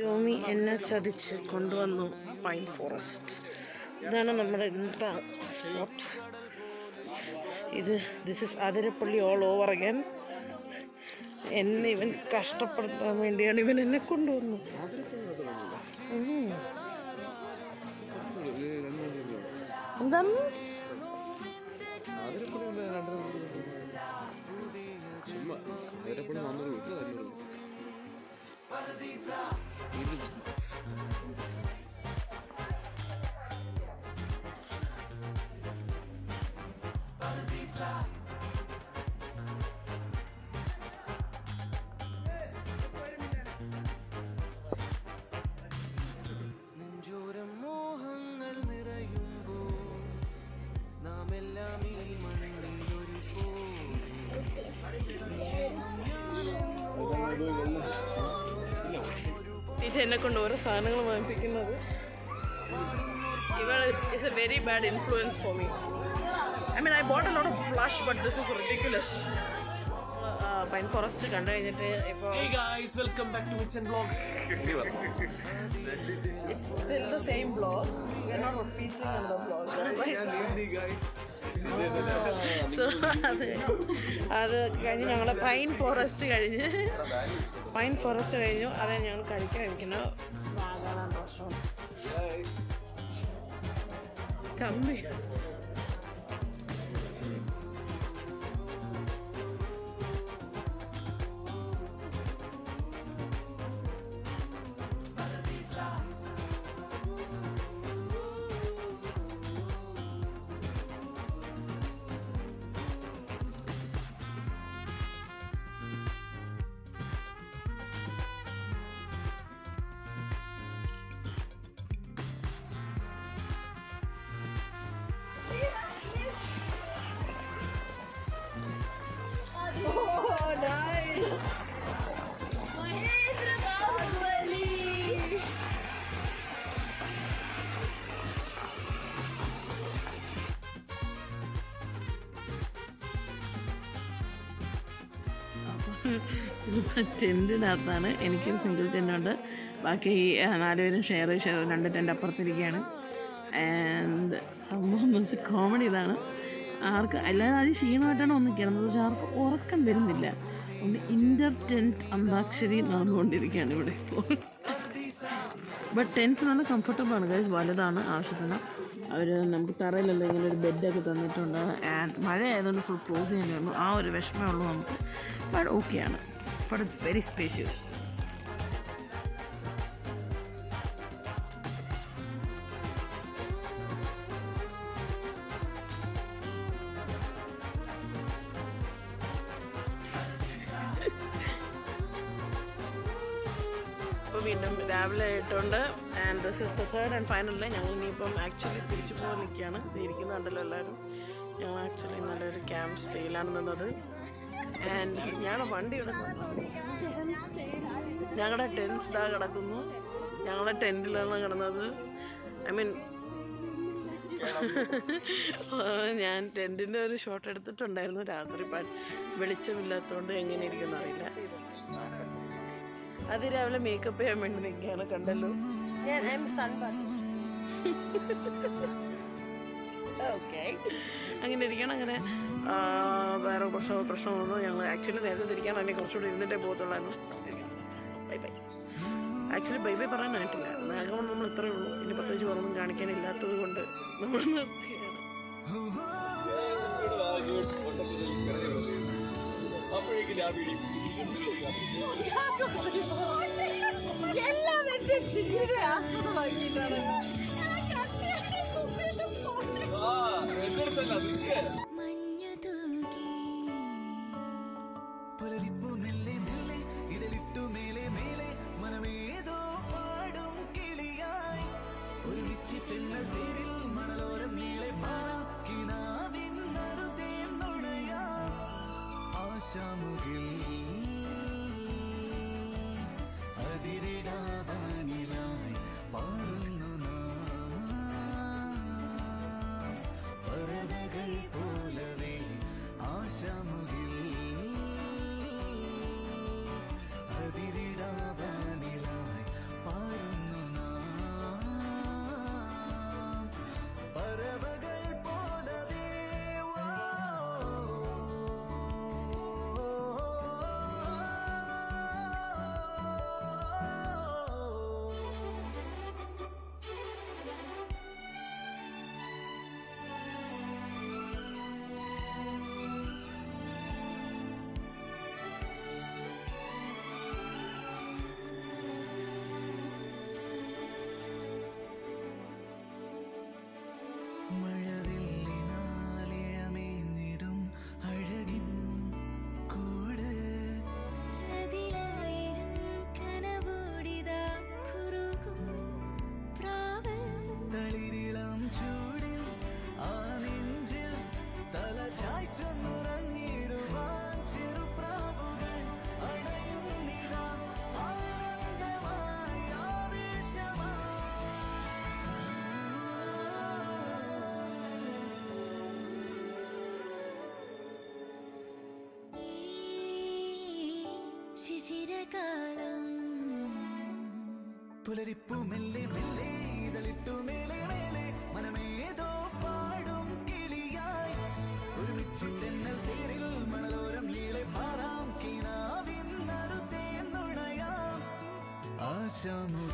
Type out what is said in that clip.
ടോമി എന്നെ ചതിച്ച് കൊണ്ടുവന്നു pine forest. ഇതാണ് നമ്മുടെ ഇന്നത്തെ spot. This is Athirappilly all over again. എന്നെ ഇവൻ കഷ്ടപ്പെടുത്താൻ വേണ്ടിയാണ് ഇവൻ എന്നെ കൊണ്ടുവന്നു. എന്താന്ന് നെഞ്ചോരം മോഹങ്ങൾ നിറയുമ്പോൾ നാം എല്ലാം ഈ മണ്ണിലൊരു ടീച്ചർ എന്നെ കൊണ്ട് ഓരോ സാധനങ്ങൾ വാങ്ങിപ്പിക്കുന്നത്. ഇവൾ is A very bad influence for me. I mean, I bought a lot of blush, but this is ridiculous. Pine forest കണ്ടു കഴിഞ്ഞിട്ട് ഇപ്പോൾ Hey guys, welcome back to Mix and Vlogs. it's still the same vlog. We are not repeating on the vlog. So അത് കഴിഞ്ഞ് ഞങ്ങൾ pine forest കഴിഞ്ഞു. അത് ഞങ്ങൾ കഴിക്കാതിരിക്കുന്നു. വാഗാണ് പ്രശ്നം. കമ്പി ടെൻറ്റിനകത്താണ്. എനിക്കൊരു സിംഗിൾ ടെൻറ്റുണ്ട്. ബാക്കി 4 പേരും ഷെയർ 2 ടെൻറ്റ് അപ്പുറത്തിരിക്കുകയാണ്. ആൻഡ് സംഭവം എന്ന് വെച്ചാൽ കോമഡി ഇതാണ്. എല്ലാവരും ആദ്യം ക്ഷീണമായിട്ടാണ് വന്നിരിക്കുന്നത്. പക്ഷെ ആർക്കും ഉറക്കം വരുന്നില്ല. ഒന്ന് ഇൻ്റർ ടെൻറ്റ് അന്താക്ഷരി നടന്നുകൊണ്ടിരിക്കുകയാണ് ഇവിടെ ഇപ്പോൾ. ബട്ട് ടെൻറ്റ് നല്ല കംഫർട്ടബിളാണ് ഗൈസ്. വലുതാണ് ആവശ്യത്തിന്. അവർ നമുക്ക് തറയിലല്ല ഇങ്ങനെ ഒരു ബെഡൊക്കെ തന്നിട്ടുണ്ട്. ആൻഡ് മഴ ആയതുകൊണ്ട് ഫുൾ ക്ലോസ് ചെയ്യേണ്ടി വന്നു. ആ ഒരു വിഷമമേ ഉള്ളൂ നമുക്ക്. ബട്ട് ഓക്കെയാണ്. But it's very spacious. ഇപ്പോൾ വീണ്ടും രാവിലെ ആയിട്ടുണ്ട്. And this is the 3rd and final day. ഞങ്ങൾ ഇനിയിപ്പം ആക്ച്വലി തിരിച്ചു പോകാൻ നിൽക്കുകയാണ്. ഇരിക്കുന്നുണ്ടല്ലോ എല്ലാവരും. ഞങ്ങൾ ആക്ച്വലി നല്ലൊരു ക്യാമ്പ് സ്റ്റേയിലാണ് നിന്നത്. ആൻഡ് ഞങ്ങളുടെ വണ്ടി കിടക്കുന്നു. ഞങ്ങളുടെ ടെൻസ് ഇതാ കിടക്കുന്നു. ഞങ്ങളുടെ ടെൻറ്റിലാണ് കിടന്നത്. ഐ മീൻ ഞാൻ ടെൻറ്റിൻ്റെ ഒരു ഷോട്ട് എടുത്തിട്ടുണ്ടായിരുന്നു രാത്രി. വെളിച്ചമില്ലാത്തതുകൊണ്ട് എങ്ങനെ ഇരിക്കുമെന്ന് അറിയില്ല. അതിരാവിലെ മേക്കപ്പ് ചെയ്യാൻ വേണ്ടി നിൽക്കുകയാണ്. കണ്ടല്ലോ ഓക്കെ. അങ്ങനെ ഇരിക്കണം. അങ്ങനെ വേറെ പ്രശ്നമൊന്നും ഞങ്ങൾ ആക്ച്വലി നേരത്തെ തിരിക്കാൻ തന്നെ കുറച്ചുകൂടി ഇരുന്നിട്ടേ പോകത്തുള്ളായിരുന്നു. Bye bye. Actually bye bye പറയാനായിട്ടില്ല. മേഘം നമ്മൾ ഇത്രയേ ഉള്ളൂ. ഇനി പ്രത്യേകിച്ച് വേറൊന്നും കാണിക്കാനില്ലാത്തത് കൊണ്ട് നമ്മൾ നിർത്തുകയാണ്. പുലരിപ്പു മെല്ലെ മെല്ലെ ഇതളിട്ടു മേലെ മേലെ മനമേതോ പാടും കിളിയായി ഒരുമിച്ച് തെന്നൽ തേരിൽ മണലോരം മേലെ പാടാം കിനാവിൻ നറുതേൻ നുണയാ ആശാമുകിൽ അതിരിടാവാനിലായി പാറുന്നു പറവകൾ പോലവേ ആശാമുകിൽ ശിശിരകാലം പുലരിപ്പൂ മെല്ലെ മെല്ലെ ഇതളിട്ടു മേലെ മേലെ മനമേതോ പാടും കിളിയായി ഒരുമിച്ച് തെന്നൽ തേരിൽ മണലോരം ഈളെ പാറാം കിനാവിൻ നറുതേൻ നുണയാം ആശാമുഖ